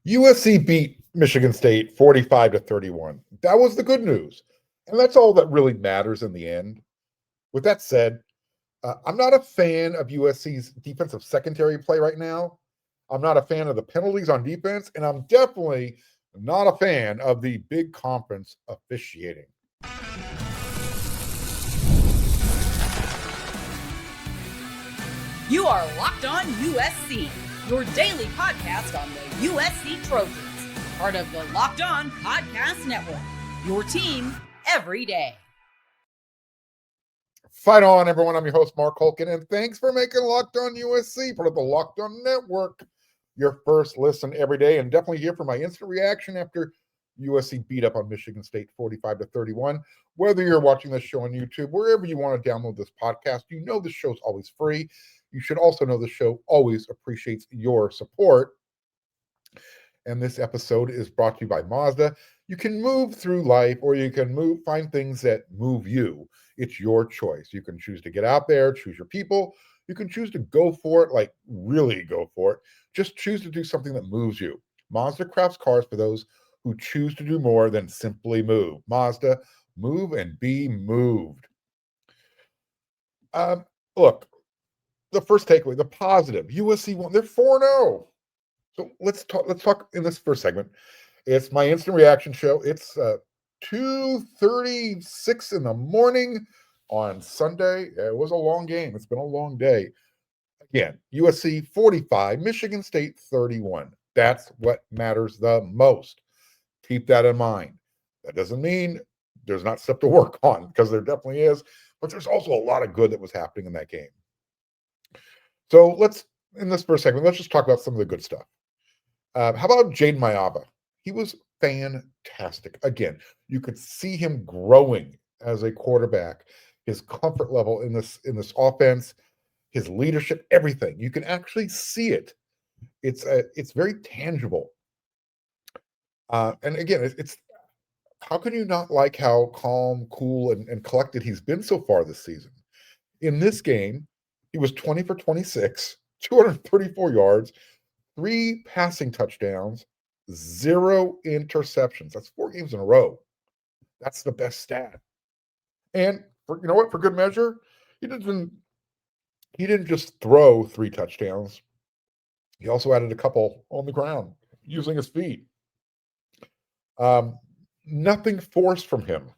USC beat Michigan State 45-31. That was the good news. And that's all that really matters in the end. With that said, I'm not a fan of USC's defensive secondary play right now. I'm not a fan of the penalties on defense, and I'm definitely not a fan of the big conference officiating. You are Locked On USC, your daily podcast on the USC Trojans, part of the Locked On Podcast Network, your team every day. Fight on, everyone. I'm your host, Mark Holkin, and thanks for making Locked On USC, part of the Locked On Network, your first listen every day. And definitely here for my instant reaction after USC beat up on Michigan State 45-31. Whether you're watching this show on YouTube, wherever you want to download this podcast, you know this show's always free. You should also know the show always appreciates your support. And this episode is brought to you by Mazda. You can move through life, or you can find things that move you. It's your choice. You can choose to get out there, choose your people. You can choose to go for it, like really go for it. Just choose to do something that moves you. Mazda crafts cars for those who choose to do more than simply move. Mazda, move and be moved. Look, the first takeaway, the positive. USC won. They're 4-0. So let's talk in this first segment. It's my instant reaction show. It's 2:36 in the morning on Sunday. It was a long game. It's been a long day. Again, USC 45, Michigan State 31. That's what matters the most. Keep that in mind. That doesn't mean there's not stuff to work on, because there definitely is, but there's also a lot of good that was happening in that game. So in this first segment, let's just talk about some of the good stuff. How about Jaden Mayava? He was fantastic. Again, you could see him growing as a quarterback, his comfort level in this offense, his leadership, everything. You can actually see it. It's very tangible. And again, it's how can you not like how calm, cool, and collected he's been so far this season? In this game, he was 20 for 26, 234 yards, 3 passing touchdowns, 0 interceptions. That's 4 games in a row. That's the best stat. And for good measure, he didn't just throw 3 touchdowns. He also added a couple on the ground using his feet. Nothing forced from him.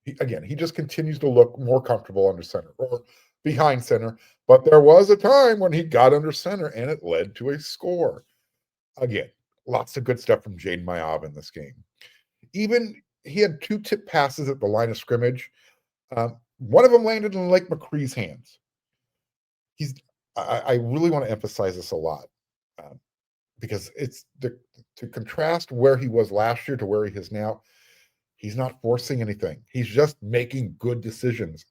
He just continues to look more comfortable under center or behind center. But there was a time when he got under center and it led to a score. Again, lots of good stuff from Jaden Mayava in this game. Even he had 2 tip passes at the line of scrimmage. One of them landed in Lake McCree's hands. I really want to emphasize this a lot, because it's to contrast where he was last year to where he is now. He's not forcing anything. He's just making good decisions.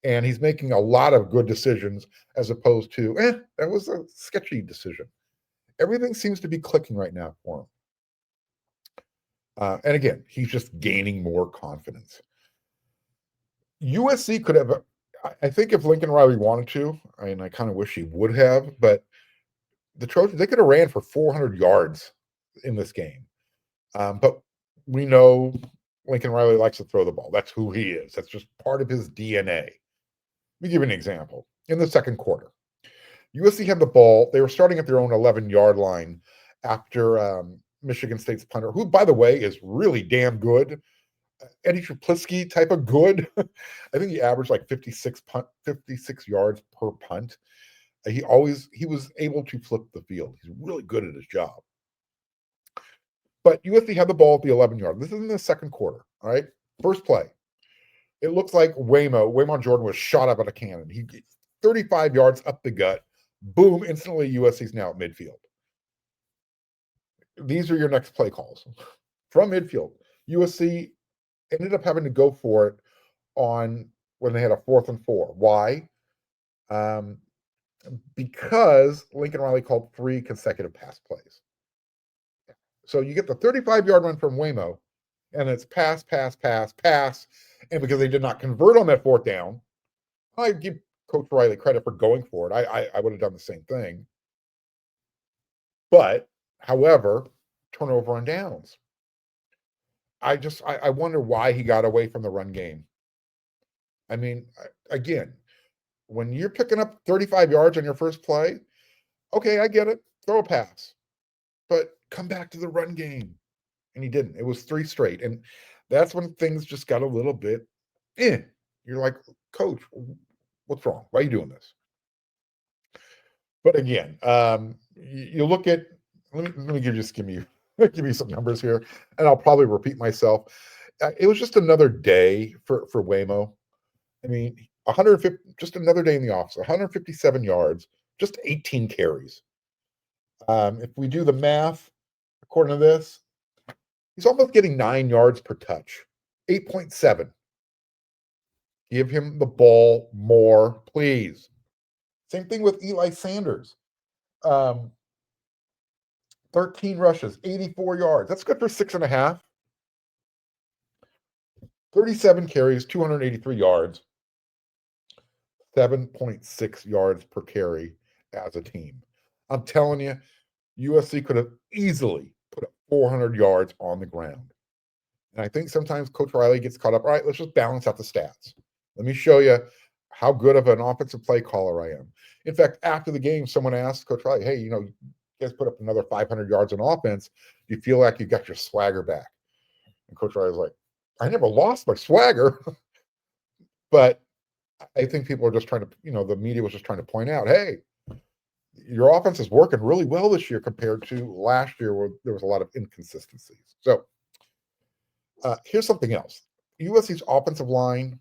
And he's making a lot of good decisions as opposed to, that was a sketchy decision. Everything seems to be clicking right now for him. And again, he's just gaining more confidence. USC could have, I think if Lincoln Riley wanted to, and I kind of wish he would have, but the Trojans, they could have ran for 400 yards in this game. But we know Lincoln Riley likes to throw the ball. That's who he is. That's just part of his DNA. Let me give you an example. In the second quarter, USC had the ball. They were starting at their own 11-yard line after Michigan State's punter, who, by the way, is really damn good. Eddie Traplisky type of good. I think he averaged like 56 yards per punt. He was able to flip the field. He's really good at his job. But USC had the ball at the 11-yard. This is in the second quarter, all right? First play. It looks like Waymon Jordan was shot up at a cannon. He 35 yards up the gut. Boom, instantly USC's now at midfield. These are your next play calls. From midfield, USC ended up having to go for it when they had a 4th and 4. Why? Because Lincoln Riley called 3 consecutive pass plays. So you get the 35-yard run from Waymo, and it's pass, pass, pass, pass. And because they did not convert on that 4th down, I give Coach Riley credit for going for it. I would have done the same thing. But However, turnover on downs. I wonder why he got away from the run game. I mean, again, when you're picking up 35 yards on your first play, okay, I get it. Throw a pass, but come back to the run game. And he didn't. It was 3 straight. And that's when things just got a little bit, You're like, Coach, what's wrong? Why are you doing this? But again, you look at, let me give you some numbers here, and I'll probably repeat myself. It was just another day for Waymo. I mean, 150, just another day in the office, 157 yards, just 18 carries. If we do the math, according to this, he's almost getting 9 yards per touch, 8.7. Give him the ball more, please. Same thing with Eli Sanders. 13 rushes, 84 yards. That's good for 6.5. 37 carries, 283 yards, 7.6 yards per carry as a team. I'm telling you, USC could have easily put up 400 yards on the ground. And I think sometimes Coach Riley gets caught up. All right, let's just balance out the stats. Let me show you how good of an offensive play caller I am. In fact, after the game, someone asked Coach Riley, hey, you guys put up another 500 yards on offense. Do you feel like you got your swagger back? And Coach Riley was like, I never lost my swagger. But I think people are just trying to, the media was just trying to point out, hey, your offense is working really well this year compared to last year where there was a lot of inconsistencies. So here's something else. USC's offensive line,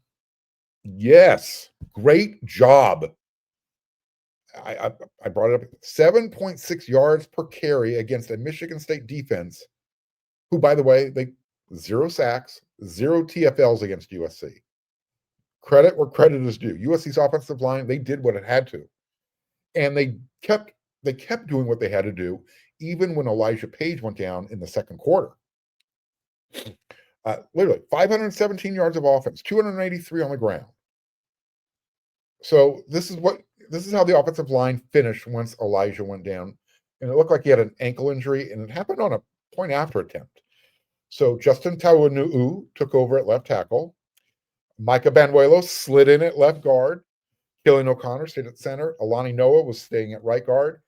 yes, great job. I brought it up. 7.6 yards per carry against a Michigan State defense, who, by the way, they 0 sacks, 0 TFLs against USC. Credit where credit is due. USC's offensive line, they did what it had to. And they kept doing what they had to do, even when Elijah Page went down in the second quarter. Literally, 517 yards of offense, 283 on the ground. So this is how the offensive line finished once Elijah went down. And it looked like he had an ankle injury, and it happened on a point after attempt. So Justin Tawanu'u took over at left tackle. Micah Banuelos slid in at left guard. Killian O'Connor stayed at center. Alani Noah was staying at right guard.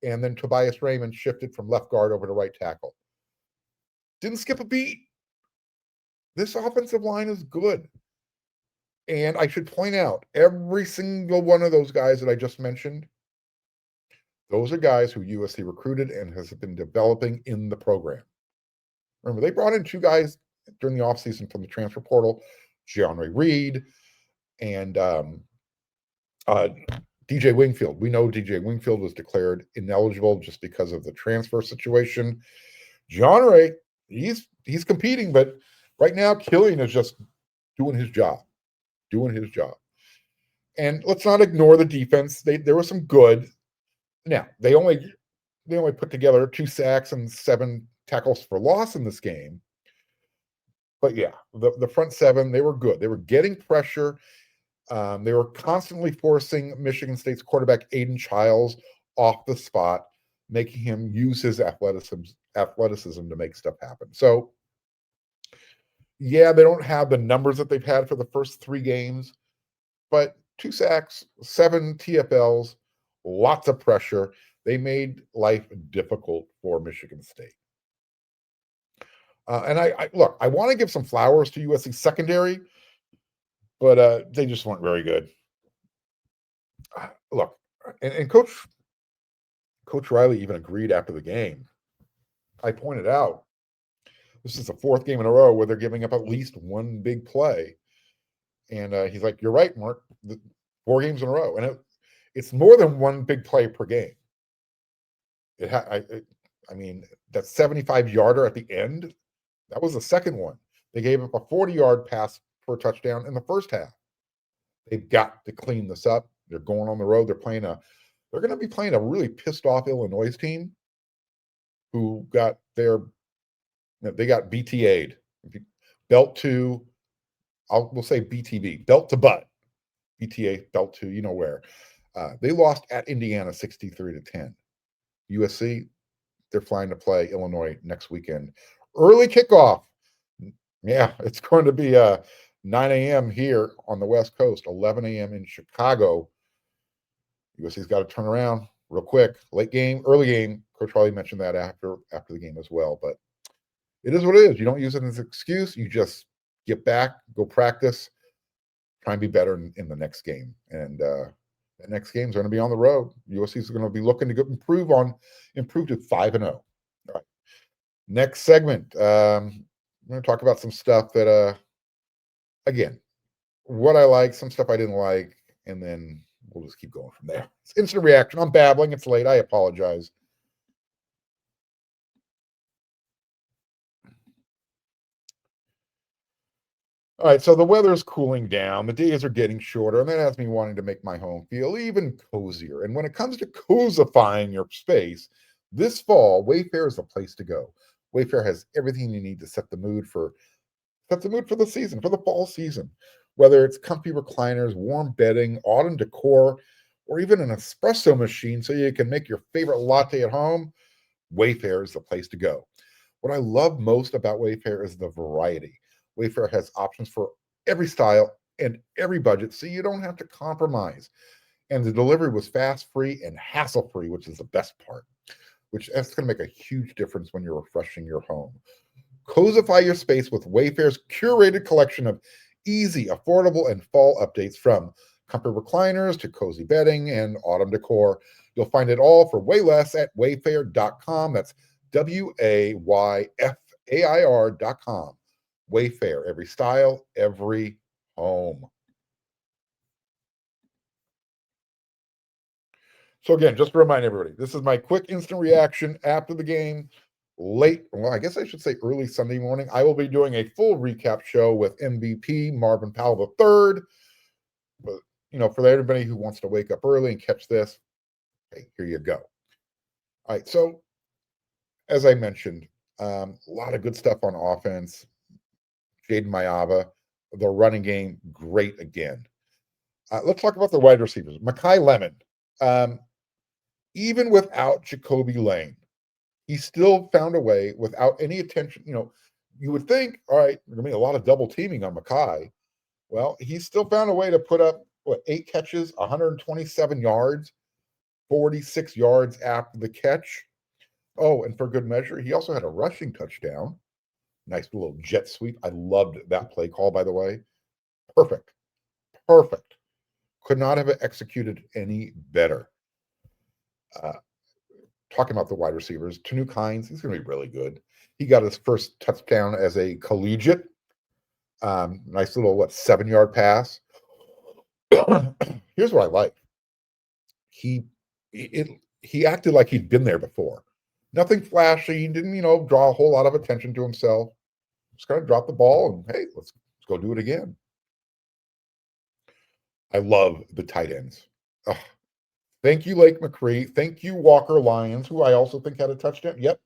And then Tobias Raymond shifted from left guard over to right tackle. Didn't skip a beat. This offensive line is good. And I should point out, every single one of those guys that I just mentioned, those are guys who USC recruited and has been developing in the program. Remember, they brought in 2 guys during the offseason from the transfer portal, Jeonre Reed and DJ Wingfield. We know DJ Wingfield was declared ineligible just because of the transfer situation. Jeonre, he's competing, but right now Killian is just doing his job. And let's not ignore the defense. There was some good. Now, they only put together 2 sacks and 7 tackles for loss in this game. But yeah, the front 7, they were good. They were getting pressure. They were constantly forcing Michigan State's quarterback Aiden Childs off the spot, making him use his athleticism to make stuff happen. So yeah, they don't have the numbers that they've had for the first 3 games, but 2 sacks, 7 TFLs, lots of pressure. They made life difficult for Michigan State. And I want to give some flowers to USC secondary, but they just weren't very good. Look, and Coach Riley even agreed after the game. I pointed out, this is the 4th game in a row where they're giving up at least 1 big play. And he's like, you're right, Mark. 4 games in a row. And it's more than 1 big play per game. I mean, that 75-yarder at the end, that was the second one. They gave up a 40-yard pass for a touchdown in the first half. They've got to clean this up. They're going on the road. They're going to be playing a really pissed off Illinois team who got they got BTA'd. Belt to, we'll say BTB, belt to butt. BTA, belt to, where. They lost at Indiana 63-10. USC, they're flying to play Illinois next weekend. Early kickoff. Yeah, it's going to be 9 a.m. here on the West Coast, 11 a.m. in Chicago. USC's got to turn around real quick. Late game, early game. Coach Harley mentioned that after the game as well. But it is what it is. You don't use it as an excuse. You just get back, go practice, try and be better in the next game. And the next games are going to be on the road. USC is going to be looking to improve to 5-0. All right. Next segment. I'm going to talk about some stuff that, again, what I like, some stuff I didn't like, and then we'll just keep going from there. It's instant reaction. I'm babbling. It's late. I apologize. All right, so the weather is cooling down. The days are getting shorter, and that has me wanting to make my home feel even cozier. And when it comes to cozifying your space, this fall, Wayfair is the place to go. Wayfair has everything you need to set the mood for the season, for the fall season. Whether it's comfy recliners, warm bedding, autumn decor, or even an espresso machine so you can make your favorite latte at home, Wayfair is the place to go. What I love most about Wayfair is the variety. Wayfair has options for every style and every budget, so you don't have to compromise. And the delivery was fast, free, and hassle-free, which is the best part. That's going to make a huge difference when you're refreshing your home. Cozify your space with Wayfair's curated collection of easy, affordable, and fall updates, from comfort recliners to cozy bedding and autumn decor. You'll find it all for way less at wayfair.com. That's WAYFAIR.com. Wayfair, every style, every home. So again, just to remind everybody, this is my quick instant reaction after the game. I guess I should say early Sunday morning. I will be doing a full recap show with MVP Marvin Powell III. But for everybody who wants to wake up early and catch this, hey, here you go. All right, so as I mentioned, a lot of good stuff on offense. Jaden Mayava, the running game, great again. Let's talk about the wide receivers. Makai Lemon, even without Jacoby Lane, he still found a way without any attention. You would think, all right, there's going to be a lot of double teaming on Makai. Well, he still found a way to put up, 8 catches, 127 yards, 46 yards after the catch. Oh, and for good measure, he also had a rushing touchdown. Nice little jet sweep. I loved that play call, by the way. Perfect. Could not have executed any better. Talking about the wide receivers, Tanuk Hines, he's going to be really good. He got his first touchdown as a collegiate. Nice little, 7-yard pass. Here's what I like. He acted like he'd been there before. Nothing flashy. He didn't, draw a whole lot of attention to himself. Just kind of drop the ball and, hey, let's go do it again. I love the tight ends. Thank you, Lake McCree. Thank you, Walker Lyons, who I also think had a touchdown. Yep.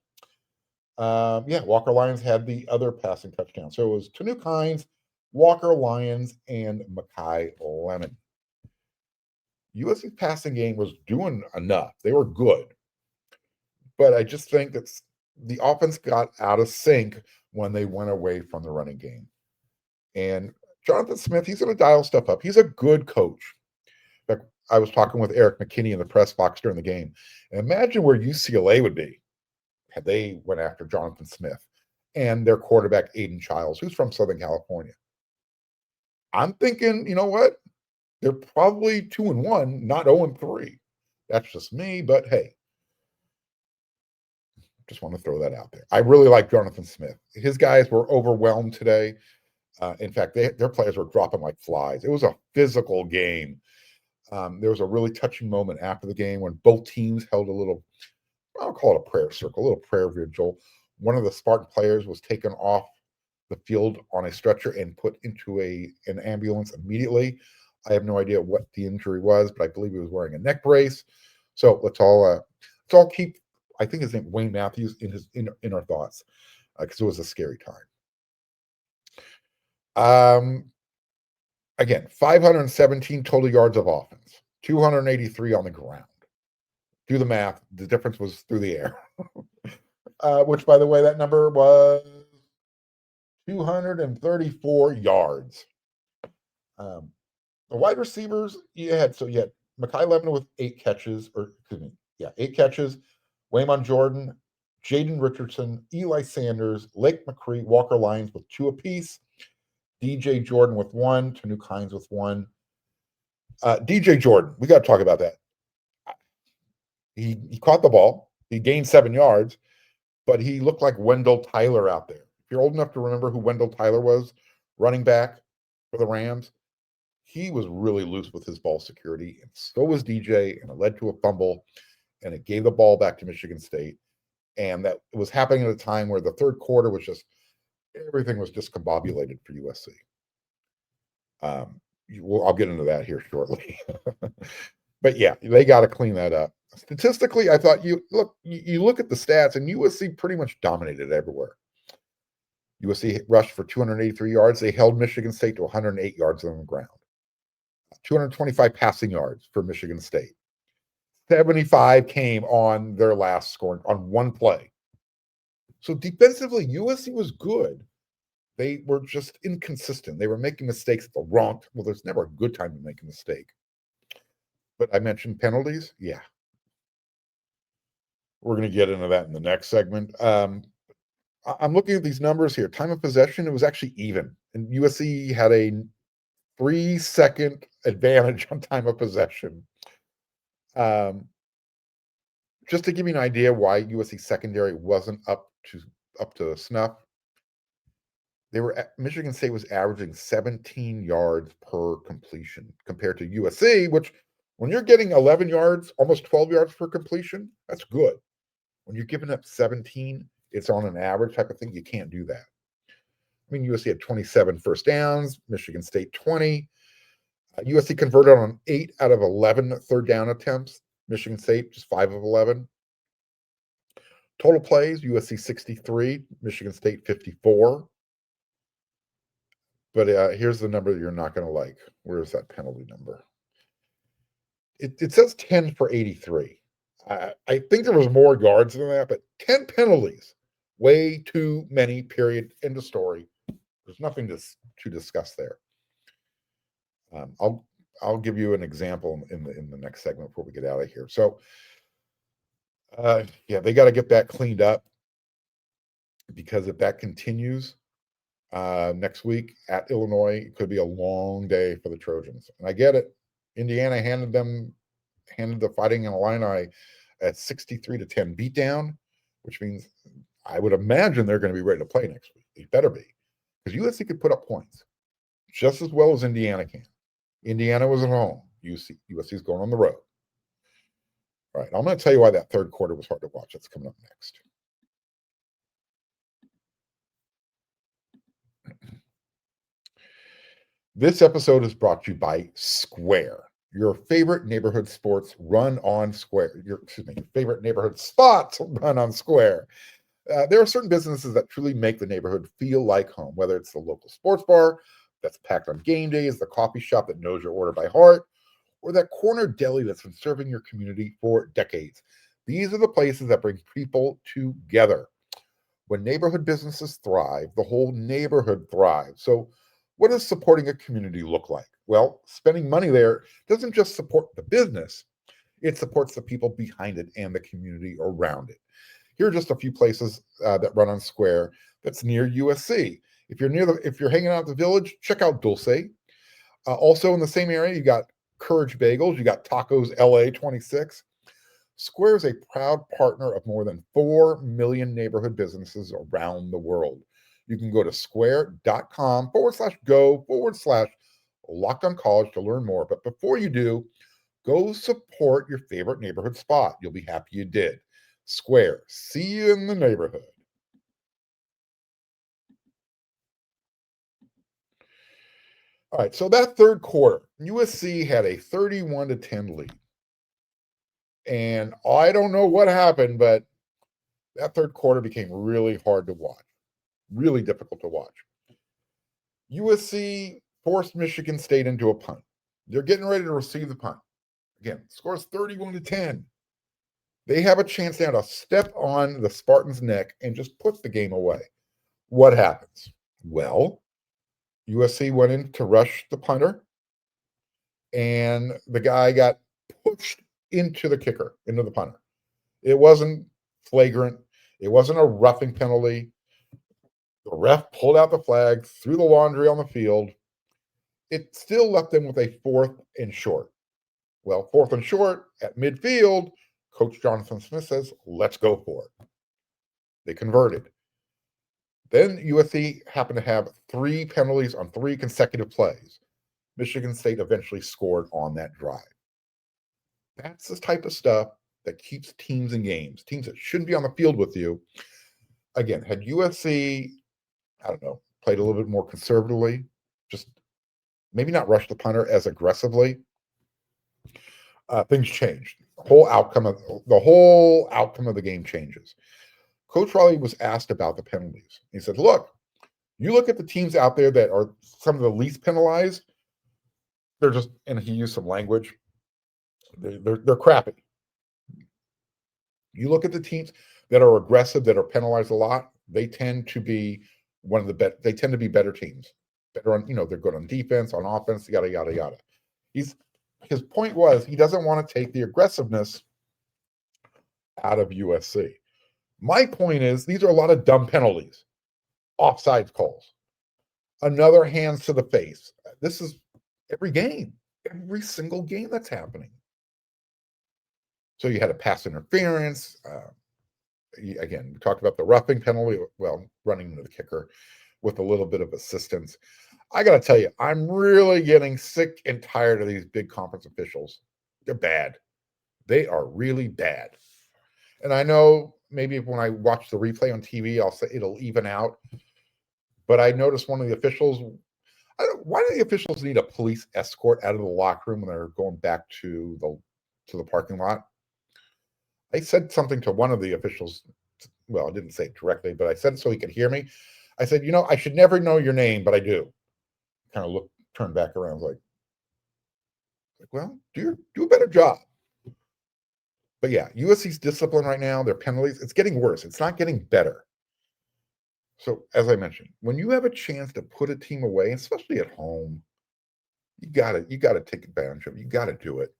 Walker Lyons had the other passing touchdown. So it was Tanuk Hines, Walker Lyons, and Makai Lemon. USC's passing game was doing enough. They were good. But I just think that the offense got out of sync when they went away from the running game. And Jonathan Smith, he's going to dial stuff up. He's a good coach. In fact, I was talking with Eric McKinney in the press box during the game. And imagine where UCLA would be had they went after Jonathan Smith and their quarterback, Aiden Childs, who's from Southern California. I'm thinking, you know what? They're probably 2-1, not 0-3. That's just me, but hey. Just want to throw that out there. I really like Jonathan Smith. His guys were overwhelmed today. In fact, their players were dropping like flies. It was a physical game. There was a really touching moment after the game when both teams held a little, I'll call it a prayer circle, a little prayer vigil. One of the Spartan players was taken off the field on a stretcher and put into an ambulance immediately. I have no idea what the injury was, but I believe he was wearing a neck brace. So let's all keep, I think his name Wayne Matthews, in our thoughts, because it was a scary time. Again, 517 total yards of offense, 283 on the ground. Do the math. The difference was through the air. which, by the way, that number was 234 yards. The wide receivers you had Mekhi Levin with 8 catches, 8 catches. Waymon Jordan, Jaden Richardson, Eli Sanders, Lake McCree, Walker Lyons with 2 apiece. DJ Jordan with 1, Tanuk Hines with 1. DJ Jordan, we got to talk about that. He caught the ball. He gained 7 yards, but he looked like Wendell Tyler out there. If you're old enough to remember who Wendell Tyler was, running back for the Rams, he was really loose with his ball security, and so was DJ, and it led to a fumble, and it gave the ball back to Michigan State. And that was happening at a time where the third quarter was just, everything was discombobulated for USC. I'll get into that here shortly. But yeah, they got to clean that up. Statistically, I thought you look at the stats, and USC pretty much dominated everywhere. USC rushed for 283 yards. They held Michigan State to 108 yards on the ground. 225 passing yards for Michigan State. 75 came on their last score on one play. So defensively, USC was good. They were just inconsistent. They were making mistakes at the wrong. Well, there's never a good time to make a mistake. But I mentioned penalties. Yeah. We're going to get into that in the next segment. I'm looking at these numbers here. Time of possession, it was actually even. And USC had a 3-second advantage on time of possession. Just to give you an idea why USC secondary wasn't up to snuff, Michigan State was averaging 17 yards per completion compared to USC, which when you're getting 11 yards, almost 12 yards per completion, that's good. When you're giving up 17, it's on an average type of thing. You can't do that. I mean, USC had 27 first downs, Michigan State 20. USC converted on 8 out of 11 third down attempts. Michigan State just 5 of 11. Total plays, USC 63, Michigan State 54. But here's the number that you're not going to like. Where's that penalty number? It says 10 for 83. I think there was more yards than that, but 10 penalties. Way too many, period. End of story. There's nothing to discuss there. I'll give you an example in the next segment before we get out of here. So, they got to get that cleaned up, because if that continues next week at Illinois, it could be a long day for the Trojans. And I get it. Indiana handed the Fighting Illini at 63-10 beatdown, which means I would imagine they're going to be ready to play next week. They better be, because USC could put up points just as well as Indiana can. Indiana was at home. USC is going on the road. All right, I'm going to tell you why that third quarter was hard to watch. That's coming up next. This episode is brought to you by Square, your favorite neighborhood sports run on Square. Your favorite neighborhood spots run on Square. There are certain businesses that truly make the neighborhood feel like home, whether it's the local sports bar that's packed on game days, the coffee shop that knows your order by heart, or that corner deli that's been serving your community for decades. These are the places that bring people together. When neighborhood businesses thrive, the whole neighborhood thrives. So what does supporting a community look like? Well, spending money there doesn't just support the business, it supports the people behind it and the community around it. Here are just a few places that run on Square that's near USC. If you're hanging out at the Village, check out Dulce. Also in the same area, you got Courage Bagels, you got Tacos LA 26. Square is a proud partner of more than 4 million neighborhood businesses around the world. You can go to square.com/go/LockedOnCollege to learn more. But before you do, go support your favorite neighborhood spot. You'll be happy you did. Square. See you in the neighborhood. All right, so that third quarter, USC had a 31-10 lead. And I don't know what happened, but that third quarter became really hard to watch. Really difficult to watch. USC forced Michigan State into a punt. They're getting ready to receive the punt. Again, scores 31-10. They have a chance now to step on the Spartans' neck and just put the game away. What happens? Well, USC went in to rush the punter, and the guy got pushed into the kicker, into the punter. It wasn't flagrant. It wasn't a roughing penalty. The ref pulled out the flag, threw the laundry on the field. It still left them with a 4th and short. Well, 4th and short at midfield, Coach Jonathan Smith says, let's go for it. They converted. Then USC happened to have 3 penalties on 3 consecutive plays. Michigan State eventually scored on that drive. That's the type of stuff that keeps teams in games, teams that shouldn't be on the field with you. Again, had USC, I don't know, played a little bit more conservatively, just maybe not rush the punter as aggressively, things changed. The whole outcome of the game changes. Coach Riley was asked about the penalties. He said, look, you look at the teams out there that are some of the least penalized, they're just, and he used some language, they're crappy. You look at the teams that are aggressive, that are penalized a lot, they tend to be one of the better, they tend to be better teams. Better on, they're good on defense, on offense, yada, yada, yada. His point was he doesn't want to take the aggressiveness out of USC. My point is these are a lot of dumb penalties, offsides calls, another hands to the face. This is every game, every single game that's happening. So you had a pass interference. Again, we talked about the roughing penalty, well, running into the kicker with a little bit of assistance. I got to tell you, I'm really getting sick and tired of these big conference officials. They're bad. They are really bad. And I know maybe when I watch the replay on TV, I'll say it'll even out. But I noticed one of the officials, why do the officials need a police escort out of the locker room when they're going back to the parking lot? I said something to one of the officials. Well, I didn't say it directly, but I said it so he could hear me. I said, I should never know your name, but I do. Kind of turned back around, like, well, do a better job. But yeah, USC's discipline right now, their penalties, it's getting worse. It's not getting better. So as I mentioned, when you have a chance to put a team away, especially at home, you gotta take advantage of it. You gotta do it.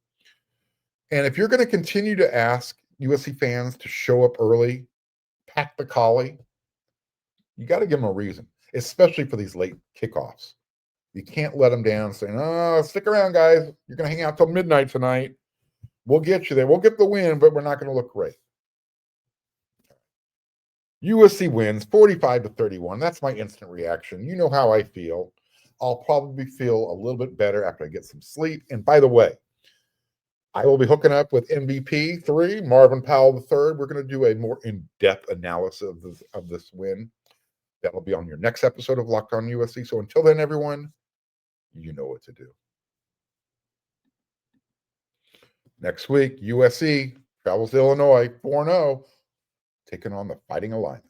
And if you're going to continue to ask USC fans to show up early, pack the collie, you got to give them a reason, especially for these late kickoffs. You can't let them down saying, oh, stick around, guys. You're going to hang out till midnight tonight. We'll get you there. We'll get the win, but we're not going to look great. USC wins 45-31. That's my instant reaction. You know how I feel. I'll probably feel a little bit better after I get some sleep. And by the way, I will be hooking up with MVP 3, Marvin Powell III. We're going to do a more in-depth analysis of this win. That'll be on your next episode of Locked On USC. So until then, everyone, you know what to do. Next week, USC travels to Illinois 4-0, taking on the Fighting Illini.